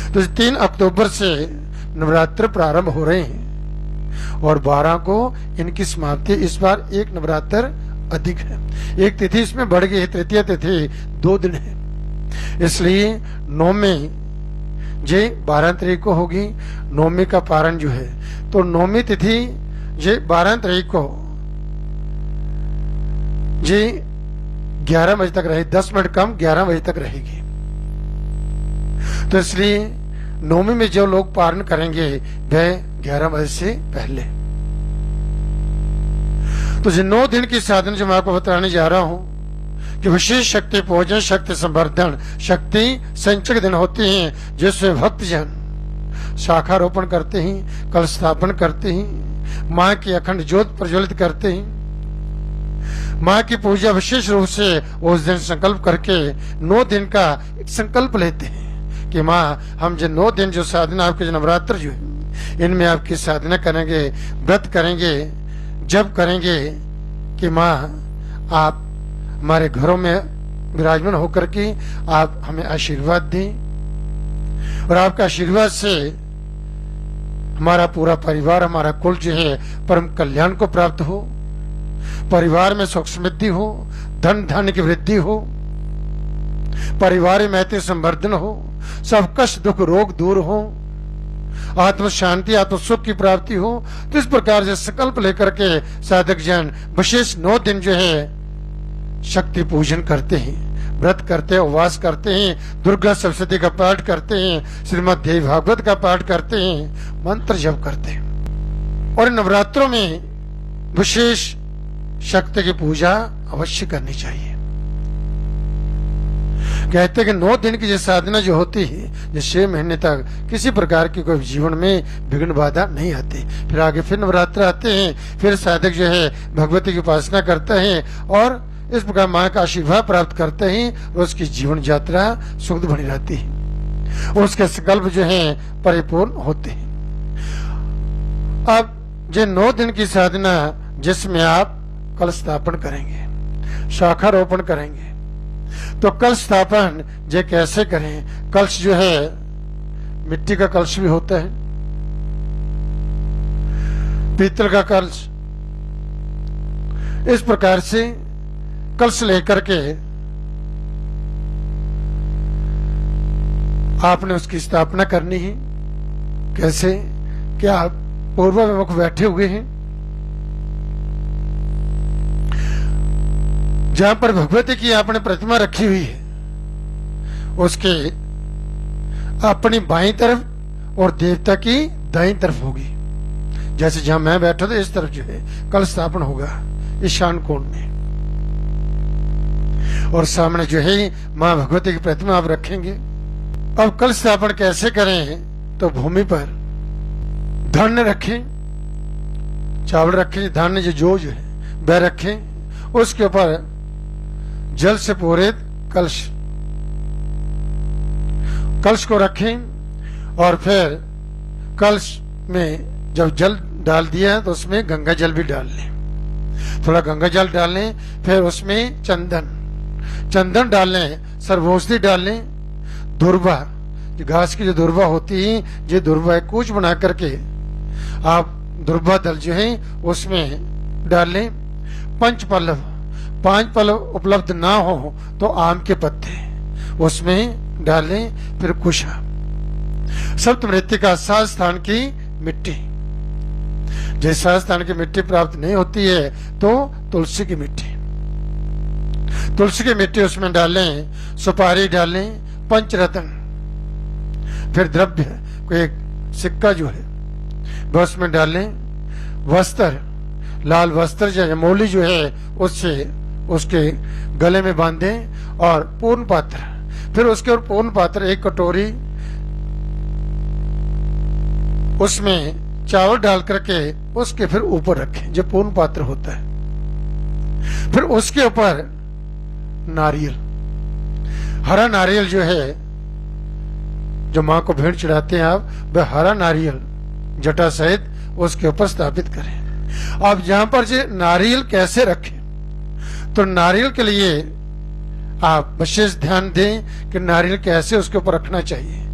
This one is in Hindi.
तो 3 अक्टूबर से नवरात्र प्रारंभ हो रहे हैं और 12 को इनकी समाप्ति। इस बार एक नवरात्र अधिक है, एक तिथि इसमें बढ़ गई है, तृतीय तिथि 2 दिन है, इसलिए नौमी जे 12 तारीख को होगी। नौमी का पारण जो है, तो नौमी तिथि जे 12 तारीख को जी 11 बजे तक रहे, 10 मिनट कम 11 बजे तक रहेगी। तो इसलिए नौमी में जो लोग पारण करेंगे वह 11 बजे से पहले। तो जो 9 दिन की साधना जो मैं आपको बताने जा रहा हूं कि विशेष शक्ति पूजन, शक्ति संवर्धन, शक्ति संचय दिन होते हैं, जिसमें भक्तजन शाखारोपण करते हैं, कलश स्थापन करते हैं, माँ की अखंड ज्योत प्रज्वलित करते हैं, माँ की पूजा विशेष रूप से उस दिन संकल्प करके 9 दिन का एक संकल्प लेते हैं कि माँ हम जो 9 दिन जो साधना आपके जो नवरात्र जो है इनमें आपकी साधना करेंगे, व्रत करेंगे, जब करेंगे कि माँ आप हमारे घरों में विराजमान होकर के आप हमें आशीर्वाद दें और आपका आशीर्वाद से हमारा पूरा परिवार, हमारा कुल जो है परम कल्याण को प्राप्त हो, परिवार में सुख समृद्धि हो, धन धान्य की वृद्धि हो, परिवार में ऐसे संवर्धन हो, सब कष्ट दुख रोग दूर हो, आत्म शांति आत्म सुख की प्राप्ति हो। तो इस प्रकार से संकल्प लेकर के साधक जन विशेष 9 दिन जो है शक्ति पूजन करते हैं, व्रत करते हैं, उपवास करते हैं, दुर्गा सप्तशती का पाठ करते हैं, श्रीमद् देवी भागवत का पाठ करते हैं, मंत्र जप करते हैं। और नवरात्रों में विशेष शक्ति की पूजा अवश्य करनी चाहिए। कहते हैं कि 9 दिन की जो साधना जो होती है, जो 6 महीने तक किसी प्रकार की कोई जीवन में विघ्न बाधा नहीं आती। फिर आगे फिर नवरात्र आते हैं, फिर साधक जो है भगवती की उपासना करते हैं और इस प्रकार माँ का आशीर्वाद प्राप्त करते हैं और उसकी जीवन यात्रा सुख बनी रहती है, उसके संकल्प जो है परिपूर्ण होते हैं। अब जो 9 दिन की साधना जिसमें आप कलश स्थापन करेंगे, शाखारोपण करेंगे, तो कलश स्थापन जो कैसे करें? कलश जो है मिट्टी का कलश भी होता है, पीतल का कलश, इस प्रकार से कलश लेकर के आपने उसकी स्थापना करनी है। कैसे? क्या आप पूर्वाभिमुख बैठे हुए हैं, जहां पर भगवती की आपने प्रतिमा रखी हुई है उसके अपनी बाईं तरफ और देवता की दाईं तरफ होगी। जैसे जहां मैं बैठा था इस तरफ जो है कलश स्थापन होगा ईशान कोण में, और सामने जो है मां भगवती की प्रतिमा आप रखेंगे। अब कलश स्थापन कैसे करें? तो भूमि पर धान्य रखें, चावल रखें, धान्य जो है वह रखें, उसके ऊपर जल से पूरित कलश को रखें और फिर कलश में जब जल डाल दिया तो उसमें गंगा जल भी डाल लें, थोड़ा गंगा जल डाल लें, फिर उसमें चंदन डाल लें, सर्वौषधि डाल लें, दुर्वा, घास की जो दुर्वा होती है, ये दुर्वा कूच बना करके आप दुर्वा दल जो है उसमें डाल लें। 5 पल्लव उपलब्ध ना हो तो आम के पत्ते उसमें डाल लें, फिर कुशा। सप्तमृत्तिका 7 स्थान की मिट्टी, जैसे 7 स्थान की मिट्टी प्राप्त नहीं होती है तो तुलसी की मिट्टी उसमें डालें, सुपारी डालें, पंचरत्न, फिर द्रव्य कोई एक सिक्का जो है वह उसमें डालें, वस्त्र, लाल वस्त्र जो मोली जो है उससे उसके गले में बांधें और पूर्ण पात्र, फिर उसके और पूर्ण पात्र 1 कटोरी उसमें चावल डाल करके उसके फिर ऊपर रखें जो पूर्ण पात्र होता है। फिर उसके ऊपर नारियल, हरा नारियल जो है जो मां को भेंट चढ़ाते हैं आप, वह हरा नारियल जटा सहित उसके ऊपर स्थापित करें। अब जहां पर जो नारियल कैसे रखें, तो नारियल के लिए आप विशेष ध्यान दें कि नारियल कैसे उसके ऊपर रखना चाहिए।